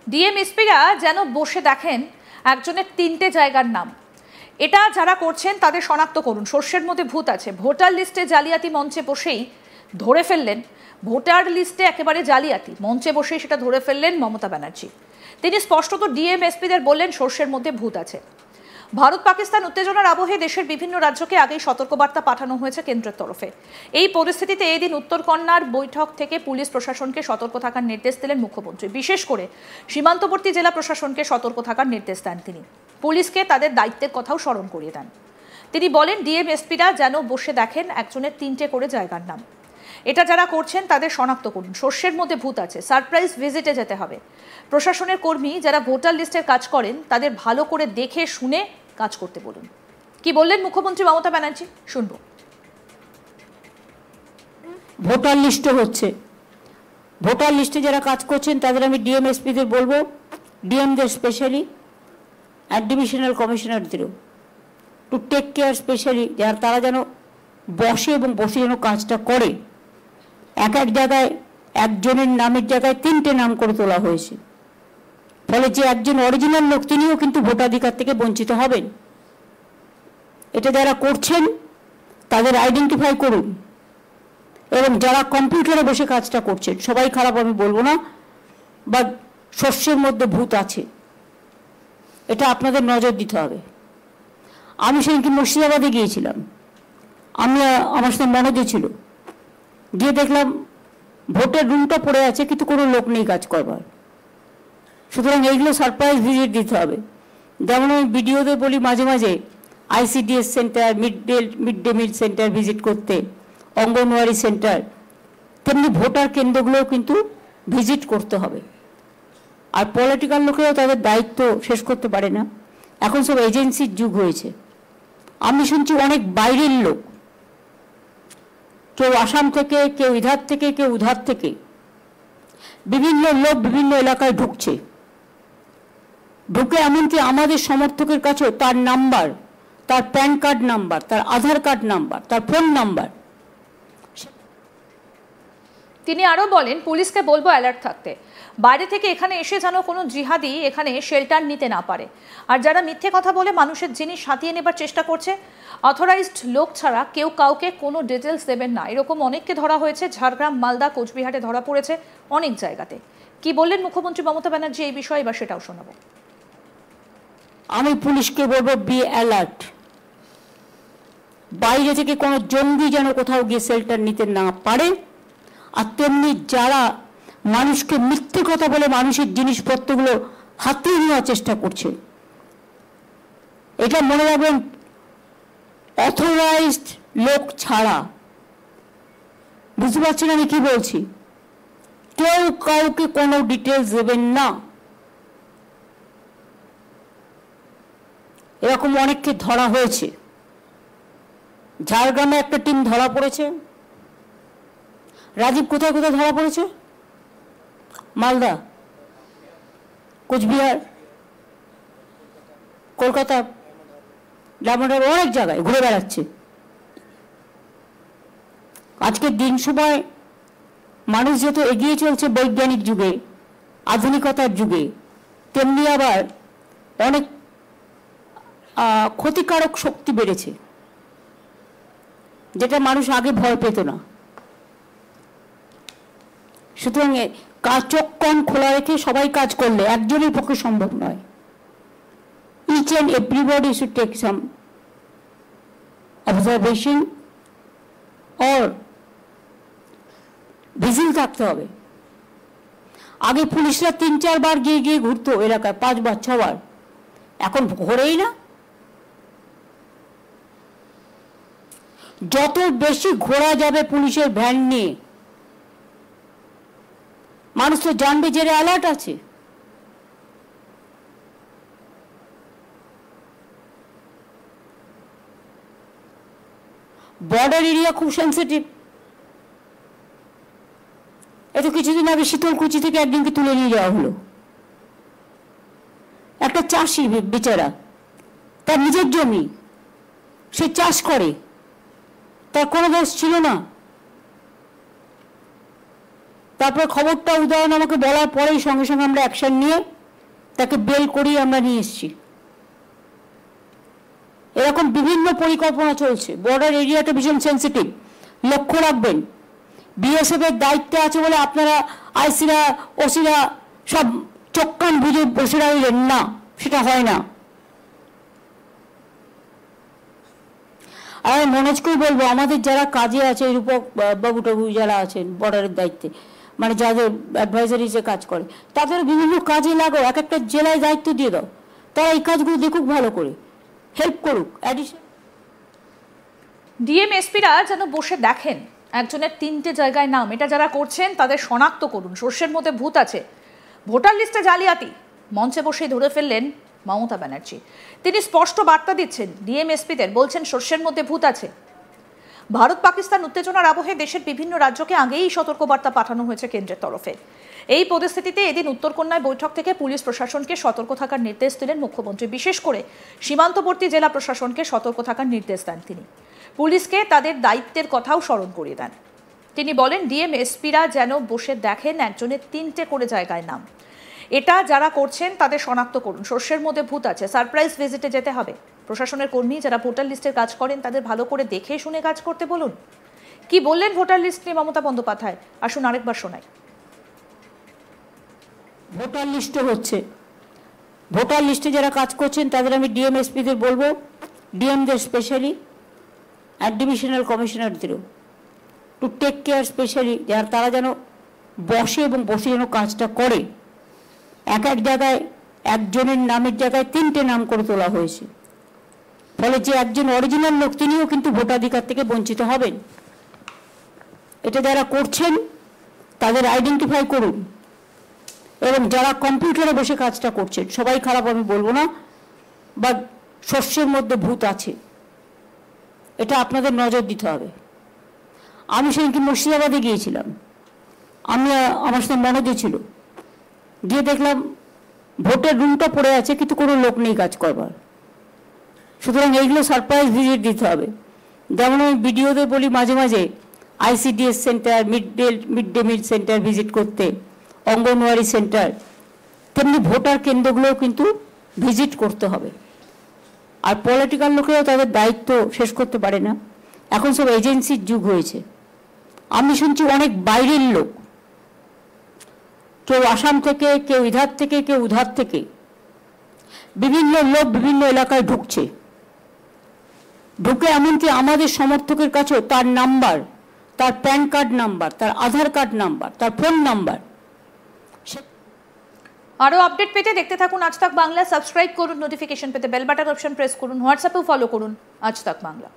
ডিএমএসপিরা যেন বসে দেখেন একজনের 3টে জায়গার নাম। এটা যারা করছেন তাদের শনাক্ত করুন, সর্ষের মধ্যে ভূত আছে। ভোটার লিস্টে জালিয়াতি মঞ্চে বসেই ধরে ফেললেন, ভোটার লিস্টে একেবারে জালিয়াতি মঞ্চে বসেই সেটা ধরে ফেললেন মমতা ব্যানার্জি। তিনি স্পষ্টত ডিএমএসপিদের বললেন সর্ষের মধ্যে ভূত আছে। ভারত পাকিস্তান উত্তেজনার আবহে দেশের বিভিন্ন রাজ্যকে আগেই সতর্কবার্তা পাঠানো হয়েছে কেন্দ্রের তরফে। এই পরিস্থিতিতে এদিন উত্তরকন্যার বৈঠক থেকে পুলিশ প্রশাসনকে সতর্ক থাকার নির্দেশ দিলেন মুখ্যমন্ত্রী। বিশেষ করে সীমান্তবর্তী জেলা প্রশাসনকে সতর্ক থাকার নির্দেশ দেন তিনি। পুলিশকে তাদের দায়িত্বের কথাও স্মরণ করিয়ে দেন। তিনি বলেন ডিএমএসপিরা যেন বসে দেখেন একজনের 3টে করে জায়গার নাম। এটা যারা করছেন তাদের শনাক্ত করুন, সর্ষের মধ্যে ভূত আছে। সারপ্রাইজ ভিজিটে যেতে হবে। প্রশাসনের কর্মী যারা ভোটার লিস্টের কাজ করেন তাদের ভালো করে দেখে শুনে কাজ করতে বলুন। কি বললেন মুখ্যমন্ত্রী মমতা ব্যানার্জি, শুনবো। ভোটার লিস্টে হচ্ছে, ভোটার লিস্টে যারা কাজ করছেন তাদের আমি ডিএমএসপিদের বলবো, ডিএমদের স্পেশালি অ্যান্ড ডিভিশনাল কমিশনারদেরও টু টেক কেয়ার স্পেশালি, যারা তারা যেন বসে এবং বসে যেন কাজটা করে। এক এক জায়গায় একজনের নামের জায়গায় 3টে নাম করে তোলা হয়েছে, ফলে যে একজন অরিজিনাল লোক তিনিও কিন্তু ভোটাধিকার থেকে বঞ্চিত হবেন। এটা যারা করছেন তাদের আইডেন্টিফাই করুন, এবং যারা কম্পিউটারে বসে কাজটা করছেন সবাই খারাপ আমি বলবো না, বা শস্যের মধ্যে ভূত আছে, এটা আপনাদের নজর দিতে হবে। আমি সেদিনকে মুর্শিদাবাদে গিয়েছিলাম, আমার সাথে মনোজও ছিল, গিয়ে দেখলাম ভোটের রুমটা পড়ে আছে কিন্তু কোনো লোক নেই কাজ করবার। সুতরাং এইগুলো সারপ্রাইজ ভিজিট দিতে হবে। যেমন আমি ভিডিওতে বলি মাঝে মাঝে ICDS centre, mid day meal centre visit করতে, অঙ্গনওয়াড়ি সেন্টার, তেমনি ভোটার কেন্দ্রগুলোও কিন্তু ভিজিট করতে হবে। আর পলিটিক্যাল লোকেরাও তাদের দায়িত্ব শেষ করতে পারে না, এখন সব এজেন্সির যুগ হয়েছে। আমি শুনছি অনেক বাইরের লোক, কেউ আসাম থেকে, কেউ ইধার থেকে, কেউ উধার থেকে, বিভিন্ন লোক বিভিন্ন এলাকায় ঢুকছে। ঢুকে এমনকি আমাদের সমর্থকের কাছেও তার নাম্বার, তার প্যান কার্ড নাম্বার, তার আধার কার্ড নাম্বার, তার ফোন নাম্বার। তিনি আরো বলেন পুলিশকে বলবো অ্যালার্ট থাকতে, বাইরে থেকে এখানে এসে যেন কোনো জিহাদি এখানে শেল্টার নিতে না পারে। আর যারা মিথ্যে কথা বলে মানুষের জিনিস হাতিয়ে নেবার চেষ্টা করছে, অথরাইজড লোক ছাড়া কেউ কাউকে কোনো ডিটেলস দেবেন না। এরকম অনেককে ধরা হয়েছে, ঝাড়গ্রাম, মালদা, কোচবিহারে ধরা পড়েছে অনেক জায়গাতে। কি বললেন মুখ্যমন্ত্রী মমতা ব্যানার্জি এই বিষয়ে, বা সেটাও শোনাবো। আমি পুলিশকে বলবো বি অ্যালার্ট, বাইরে থেকে কোনো জঙ্গি যেন কোথাও গিয়ে শেল্টার নিতে না পারে। আর তেমনি যারা মানুষকে মিথ্যে কথা বলে মানুষের জিনিসপত্রগুলো হাতিয়ে নেওয়ার চেষ্টা করছে, এটা মনে রাখবেন অথরাইজড লোক ছাড়া, বুঝতে পারছেন আমি কি বলছি, কেউ কাউকে কোনো ডিটেলস দেবেন না। এরকম অনেককে ধরা হয়েছে। ঝাড়গ্রামে একটা টিম ধরা পড়েছে। রাজীব কোথায় কোথায় ধরা পড়েছে? মালদা, কোচবিহার, কলকাতা, ডায়মন্ডহারবার, অনেক জায়গায় ঘুরে বেড়াচ্ছে। আজকের দিন সময় মানুষ যত এগিয়ে চলছে বৈজ্ঞানিক যুগে, আধুনিকতার যুগে, তেমনি আবার অনেক ক্ষতিকারক শক্তি বেড়েছে, যেটা মানুষ আগে ভয় পেত না। সুতরাং চোখ কান খোলা রেখে সবাই কাজ করলে একজনের পক্ষে সম্ভব নয়। Each and everybody should take some observation or vigil থাকতে হবে। আগে পুলিশরা 3-4 বার গিয়ে গিয়ে ঘুরতো এলাকায়, 5 বার 6 বার, এখন ঘোরেই না। যত বেশি ঘোরা যাবে পুলিশের ভ্যান নিয়ে, মানুষ তো জানবে যে অ্যালার্ট আছে। বর্ডার এরিয়া খুব সেন্সিটিভ। এত কিছুদিন আগে শীতলকুচি থেকে একদিনকে তুলে নিয়ে যাওয়া হলো। একটা চাষি বেচারা, তার নিজের জমি, সে চাষ করে, তার কোনো দোষ ছিল না। তারপর খবরটা উদয়ন আমাকে বলার পরেই সঙ্গে সঙ্গে আমরা অ্যাকশন নিয়ে তাকে বেল করিয়ে আমরা নিয়ে এসেছি। এরকম বিভিন্ন পরিকল্পনা চলছে। বর্ডার এরিয়াটা ভীষণ সেন্সিটিভ, লক্ষ্য রাখবেন। বিএসএফ এর দায়িত্বে আছে বলে আপনারা আইসিরা ওসিরা সব চোখ কান বুঝে বসে রইলেন না, সেটা হয় না। আর মনোজকেই বলবো, আমাদের যারা কাজে আছে, রূপক বাবু টাবু যারা আছেন বর্ডারের দায়িত্বে, মানে যাদের অ্যাডভাইজারিজে কাজ করে, তাদের বিভিন্ন কাজে লাগাও, এক একটা জেলায় দায়িত্ব দিয়ে দাও, তারা এই কাজগুলো দেখুক, ভালো করে হেল্প করুক। ডিএমএসপিরা যেন বসে দেখেন একজনের 3টে জায়গায় নাম, এটা যারা করছেন তাদের শনাক্ত করুন, সর্ষের মধ্যে ভূত আছে। ভোটার লিস্টে জালিয়াতি মঞ্চে বসেই ধরে ফেললেন মমতা ব্যানার্জি। তিনি স্পষ্ট বার্তা দিচ্ছেন ডিএমএসপিদের, বলছেন সর্ষের মধ্যে ভূত আছে। ভারত পাকিস্তান উত্তেজনার আবহে দেশের বিভিন্ন রাজ্যকে আগেই সতর্কবার্তা পাঠানো হয়েছে কেন্দ্রের তরফে। এই পরিস্থিতিতে এদিন উত্তরকন্যায় বৈঠক থেকে পুলিশ প্রশাসনকে সতর্ক থাকার নির্দেশ দিলেন মুখ্যমন্ত্রী। বিশেষ করে সীমান্তবর্তী জেলা প্রশাসনকে সতর্ক থাকার নির্দেশ দেন তিনি। পুলিশকে তাদের দায়িত্বের কথাও স্মরণ করিয়ে দেন। তিনি বলেন, ডিএমএসপিরা যেন বসে দেখেন একজনের 3টে করে জায়গায় নাম, এটা যারা করছেন তাদের শনাক্ত করুন। সর্ষের মধ্যে ভূত আছে, সারপ্রাইজ ভিজিটে যেতে হবে। প্রশাসনের কর্মী যারা ভোটার লিস্টের কাজ করেন তাদের ভালো করে দেখে শুনে কাজ করতে বলুন। কি বললেন ভোটার লিস্ট নিয়ে মমতা বন্দ্যোপাধ্যায়, আসুন আরেকবার শোনাই। ভোটার লিস্টে হচ্ছে, ভোটার লিস্টে যারা কাজ করছেন তাদের আমি ডিএমএসপিদের বলবো, ডিএমদের স্পেশালি অ্যান্ড ডিভিশনাল কমিশনারদেরও টু টেক কেয়ার স্পেশালি, যারা তারা যেন বসে এবং বসে যেন কাজটা করে। এক এক জায়গায় একজনের নামের জায়গায় 3টে নাম করে তোলা হয়েছে, ফলে যে একজন অরিজিনাল লোক তিনিও কিন্তু ভোটাধিকার থেকে বঞ্চিত হবেন। এটা যারা করছেন তাদের আইডেন্টিফাই করুন, এবং যারা কম্পিউটারে বসে কাজটা করছেন, সবাই খারাপ আমি বলবো না, বা শস্যের মধ্যে ভূত আছে, এটা আপনাদের নজর দিতে হবে। আমি সেদিনকে মুর্শিদাবাদে গিয়েছিলাম, আমার সাথে মনোজও ছিল, গিয়ে দেখলাম ভোটের রুমটা পড়ে আছে কিন্তু কোনো লোক নেই কাজ করবার। সুতরাং এইগুলো সারপ্রাইজ ভিজিট দিতে হবে। যেমন আমি ভিডিওতে বলি মাঝে মাঝে ICDS centre, mid day meal centre visit করতে, অঙ্গনওয়াড়ি সেন্টার, তেমনি ভোটার কেন্দ্রগুলোও কিন্তু ভিজিট করতে হবে। আর পলিটিক্যাল লোকেরাও তাদের দায়িত্ব শেষ করতে পারে না, এখন সব এজেন্সির যুগ হয়েছে। আমি শুনছি অনেক বাইরের লোক, কেউ আসাম থেকে, কেউ ইধার থেকে, কেউ উধার থেকে, বিভিন্ন লোক বিভিন্ন এলাকায় ঢুকছে, ঢুকে এমনকি আমাদের সমর্থকের কাছেও তার নাম্বার, তার প্যান কার্ড নাম্বার, তার আধার কার্ড নাম্বার, তার ফোন নাম্বার। আরো আপডেট পেতে দেখতে থাকুন আজ তাক বাংলা। সাবস্ক্রাইব করুন, নোটিফিকেশন পেতে বেল বাটন অপশন প্রেস করুন, হোয়াটসঅ্যাপেও ফলো করুন আজ তাক বাংলা।